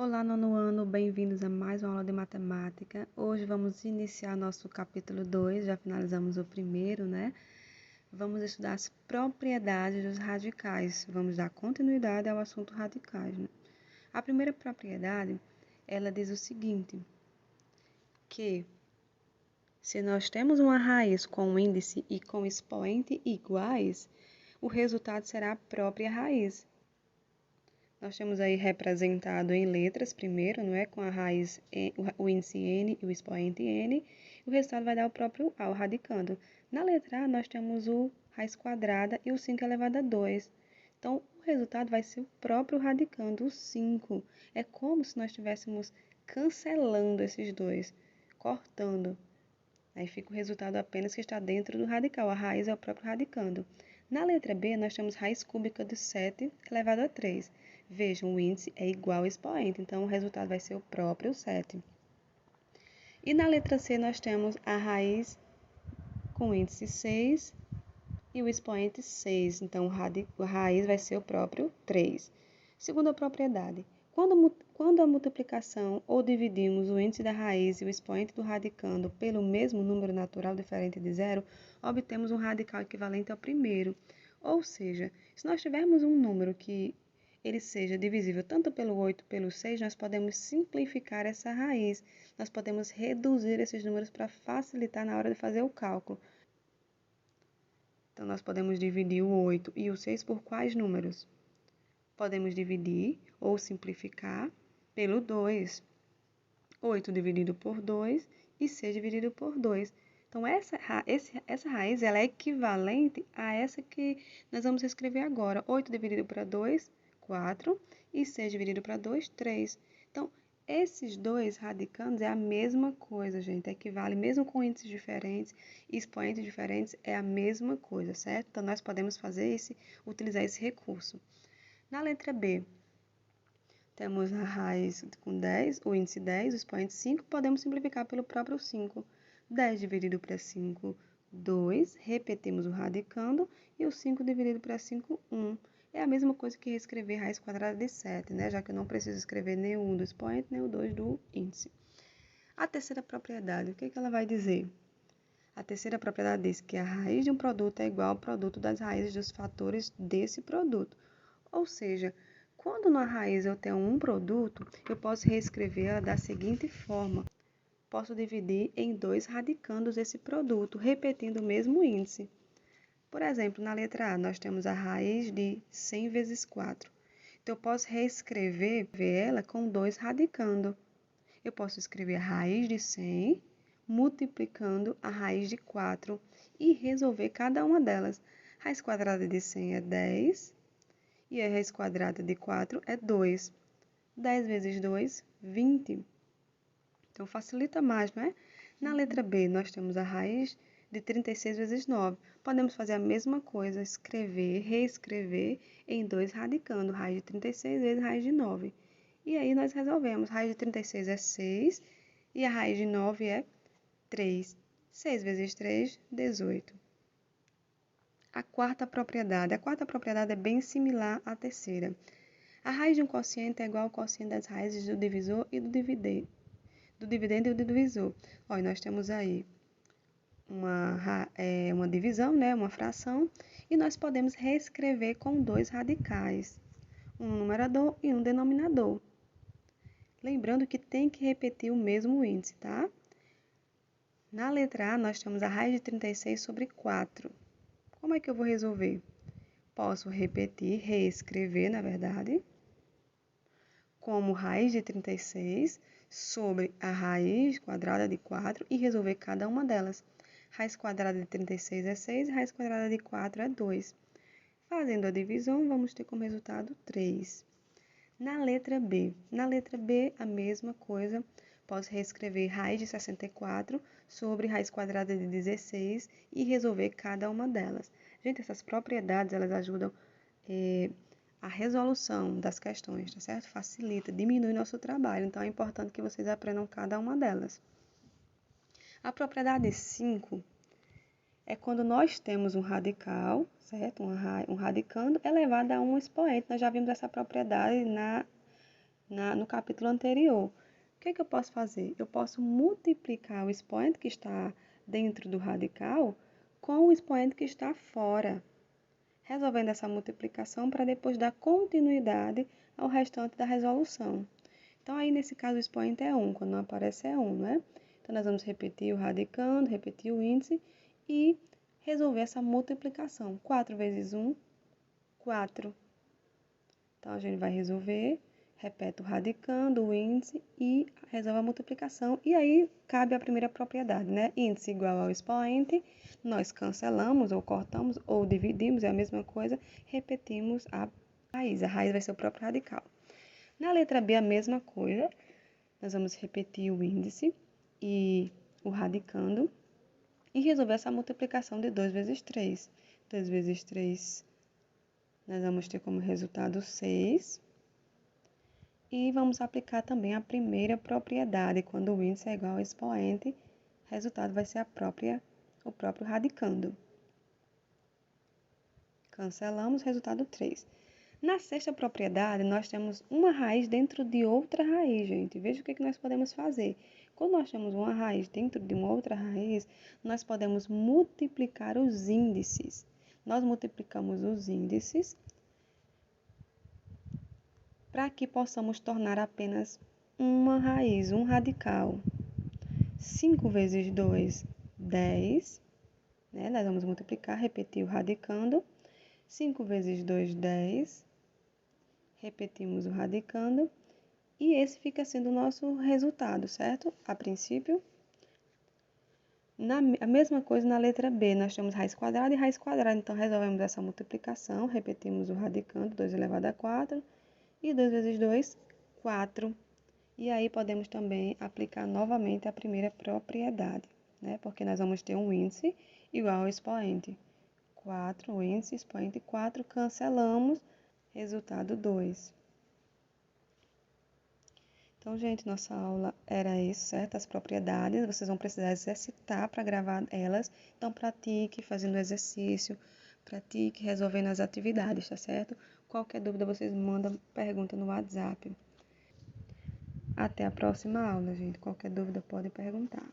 Olá, nono ano, bem-vindos a mais uma aula de matemática. Hoje vamos iniciar nosso capítulo 2, já finalizamos o primeiro, né? Vamos estudar as propriedades dos radicais. Vamos dar continuidade ao assunto radicais, né? A primeira propriedade, ela diz o seguinte, que se nós temos uma raiz com índice e com expoente iguais, o resultado será a própria raiz. Nós temos aí representado em letras primeiro, não é? Com a raiz, o índice n e o expoente n, e o resultado vai dar o próprio a, o radicando. Na letra A, nós temos o raiz quadrada e o 5 elevado a 2. Então, o resultado vai ser o próprio radicando, o 5. É como se nós estivéssemos cancelando esses dois, cortando. Aí fica o resultado apenas que está dentro do radical. A raiz é o próprio radicando. Na letra B, nós temos raiz cúbica de 7 elevado a 3. Vejam, o índice é igual ao expoente, então o resultado vai ser o próprio 7. E na letra C, nós temos a raiz com índice 6 e o expoente 6. Então, a raiz vai ser o próprio 3. Segunda propriedade. Quando a multiplicação ou dividimos o índice da raiz e o expoente do radicando pelo mesmo número natural diferente de zero, obtemos um radical equivalente ao primeiro. Ou seja, se nós tivermos um número que ele seja divisível tanto pelo 8 como pelo 6, nós podemos simplificar essa raiz. Nós podemos reduzir esses números para facilitar na hora de fazer o cálculo. Então, nós podemos dividir o 8 e o 6 por quais números? Podemos dividir ou simplificar pelo 2. 8 dividido por 2 e 6 dividido por 2. Então, essa raiz ela é equivalente a essa que nós vamos escrever agora. 8 dividido para 2, 4. E 6 dividido para 2, 3. Então, esses dois radicandos é a mesma coisa, gente. Equivale, mesmo com índices diferentes e expoentes diferentes, é a mesma coisa, certo? Então, nós podemos utilizar esse recurso. Na letra B, temos a raiz com 10, o índice 10, o expoente 5, podemos simplificar pelo próprio 5. 10 dividido para 5, 2, repetimos o radicando, e o 5 dividido para 5, 1. É a mesma coisa que reescrever raiz quadrada de 7, né? Já que eu não preciso escrever nem o 1 do expoente, nem o 2 do índice. A terceira propriedade, o que ela vai dizer? A terceira propriedade diz que a raiz de um produto é igual ao produto das raízes dos fatores desse produto. Ou seja, quando na raiz eu tenho um produto, eu posso reescrevê-la da seguinte forma. Posso dividir em dois radicandos esse produto, repetindo o mesmo índice. Por exemplo, na letra A, nós temos a raiz de 100 vezes 4. Então, eu posso reescrever ela com dois radicando. Eu posso escrever a raiz de 100 multiplicando a raiz de 4 e resolver cada uma delas. Raiz quadrada de 100 é 10 e a raiz quadrada de 4 é 2. 10 vezes 2, 20. Então, facilita mais, não é? Na letra B, nós temos a raiz de 36 vezes 9. Podemos fazer a mesma coisa, reescrever em dois radicando, raiz de 36 vezes raiz de 9. E aí nós resolvemos, raiz de 36 é 6 e a raiz de 9 é 3. 6 vezes 3, 18. A quarta propriedade é bem similar à terceira. A raiz de um quociente é igual ao quociente das raízes do divisor e do dividendo e do divisor. Olha, nós temos aí uma divisão, né, uma fração, e nós podemos reescrever com dois radicais, um numerador e um denominador. Lembrando que tem que repetir o mesmo índice, tá? Na letra A, nós temos a raiz de 36 sobre 4. Como é que eu vou resolver? Posso reescrever, na verdade, como raiz de 36 sobre a raiz quadrada de 4 e resolver cada uma delas. Raiz quadrada de 36 é 6, raiz quadrada de 4 é 2. Fazendo a divisão, vamos ter como resultado 3. Na letra B, a mesma coisa. Posso reescrever raiz de 64 sobre raiz quadrada de 16 e resolver cada uma delas. Gente, essas propriedades, elas ajudam a resolução das questões, tá certo? Facilita, diminui nosso trabalho, então é importante que vocês aprendam cada uma delas. A propriedade 5 é quando nós temos um radical, certo? Um radicando elevado a um expoente. Nós já vimos essa propriedade no capítulo anterior. O que eu posso fazer? Eu posso multiplicar o expoente que está dentro do radical com o expoente que está fora, resolvendo essa multiplicação para depois dar continuidade ao restante da resolução. Então, aí nesse caso o expoente é 1, quando não aparece é 1, né? Então, nós vamos repetir o radicando, repetir o índice e resolver essa multiplicação. 4 vezes 1, 4. Então, a gente vai resolver, repete o radicando, o índice e resolve a multiplicação. E aí, cabe a primeira propriedade, né? Índice igual ao expoente, nós cancelamos ou cortamos ou dividimos, é a mesma coisa, repetimos a raiz. A raiz vai ser o próprio radical. Na letra B, a mesma coisa. Nós vamos repetir o índice e o radicando e resolver essa multiplicação de 2 vezes 3. 2 vezes 3, nós vamos ter como resultado 6. E vamos aplicar também a primeira propriedade. Quando o índice é igual ao expoente, o resultado vai ser o próprio radicando. Cancelamos, resultado 3. Na sexta propriedade, nós temos uma raiz dentro de outra raiz, gente. Veja o que nós podemos fazer. Quando nós temos uma raiz dentro de uma outra raiz, nós podemos multiplicar os índices. Nós multiplicamos os índices para que possamos tornar apenas uma raiz, um radical. 5 vezes 2, 10. Né? Nós vamos multiplicar, repetir o radicando. 5 vezes 2, 10. Repetimos o radicando e esse fica sendo o nosso resultado, certo? A princípio, a mesma coisa na letra B, nós temos raiz quadrada e raiz quadrada, então resolvemos essa multiplicação, repetimos o radicando, 2 elevado a 4, e 2 vezes 2, 4. E aí podemos também aplicar novamente a primeira propriedade, né? Porque nós vamos ter um índice igual ao expoente. 4, o índice, expoente 4, cancelamos, resultado 2. Então, gente, nossa aula era isso, certo? As propriedades, vocês vão precisar exercitar para gravar elas. Então, pratique fazendo exercício, pratique resolvendo as atividades, tá certo? Qualquer dúvida, vocês mandam pergunta no WhatsApp. Até a próxima aula, gente. Qualquer dúvida, pode perguntar.